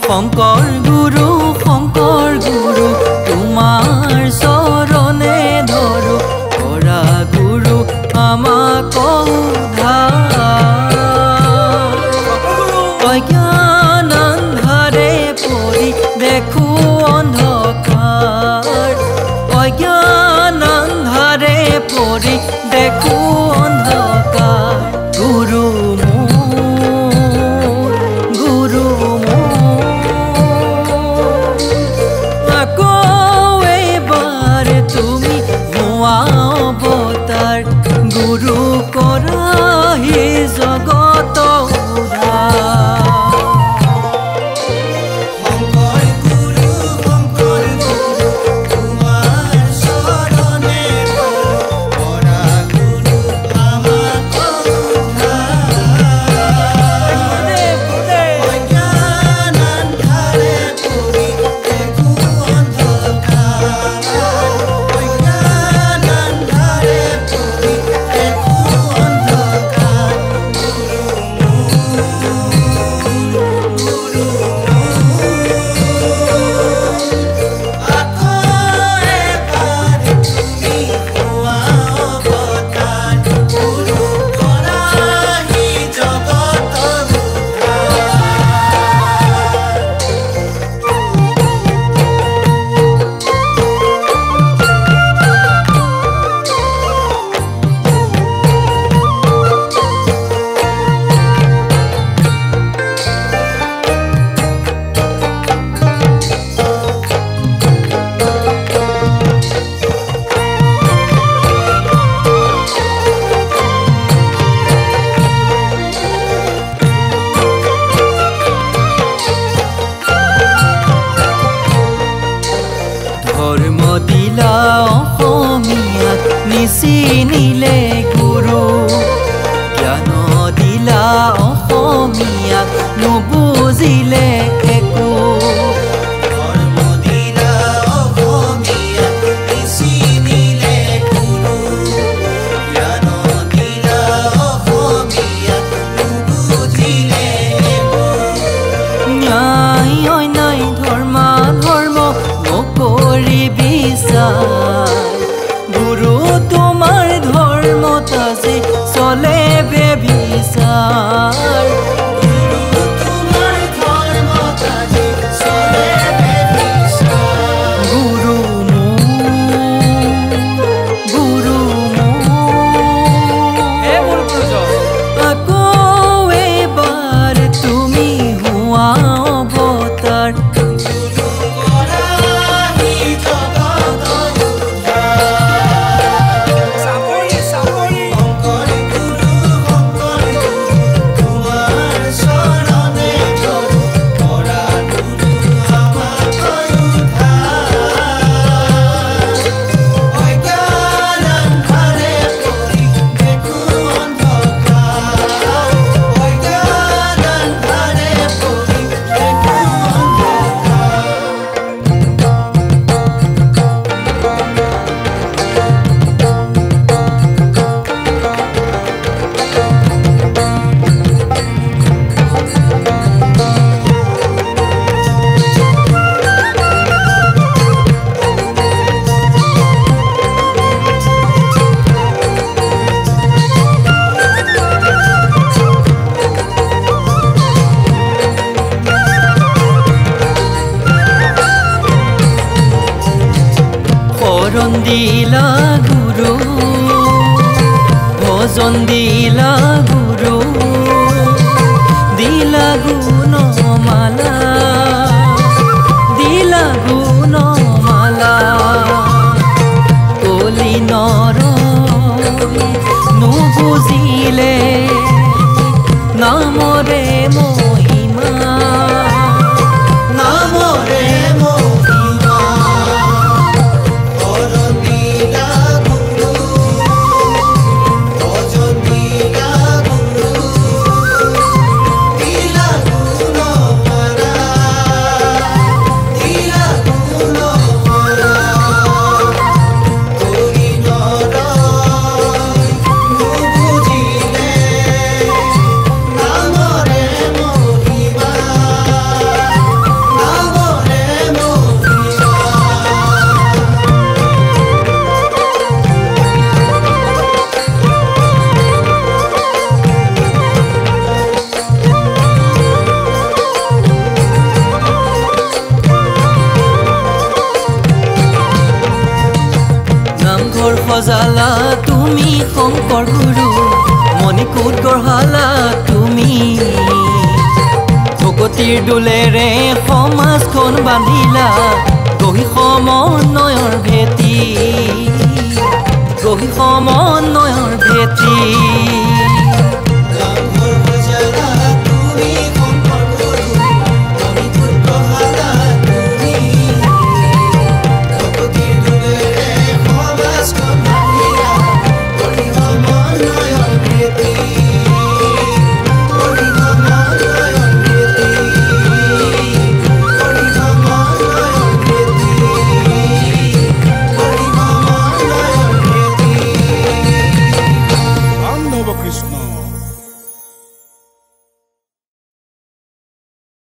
শংকৰ গুৰু তোমাৰ চৰণে ধৰো কৰা গুৰু আমাক অজ্ঞান আন্ধাৰে পৰি দেখো অন্ধকাৰ অজ্ঞান আন্ধাৰে পৰি দেখো অন্ধকাৰ গুৰু গুৰু কৰাহি জগত ধৰ্ম দিলা অসমীয়াক নিচিনিলে গুৰু জ্ঞান দিলা অসমীয়াক নুবুজিলে একো ধৰ্ম দিলা অসমীয়াক নিচিনিলে গুৰু জ্ঞান দিলা অসমীয়াক নুবুজিলে একো ন্যায় অন্যায় ধৰ্ম নকৰি বিচাৰ গুৰু তোমাৰ ধৰ্মত আজি চলে বেবিচাৰ গুৰু তোমাৰ ধৰ্মত আজি চলে বেবিচাৰ গুৰু আকৌ এবাৰ তুমি হোৱা অৱতাৰ শৰণ দিলা গুৰু ভজন দিলা গুৰু দিলা গুণমালা দিলা গুণমালা কলি নৰ নুবুজিলে নামৰে মহিমা নামৰে More সজালা তুমি শংকৰ গুৰু মণিকূট গঢ়ালা তুমি ভকতিৰ দোলেৰে সমাজখন বান্ধিলা গঢ়ি সমন্বয়ৰ ভেটি গঢ়ি সমন্বয়ৰ ভেটি Krishna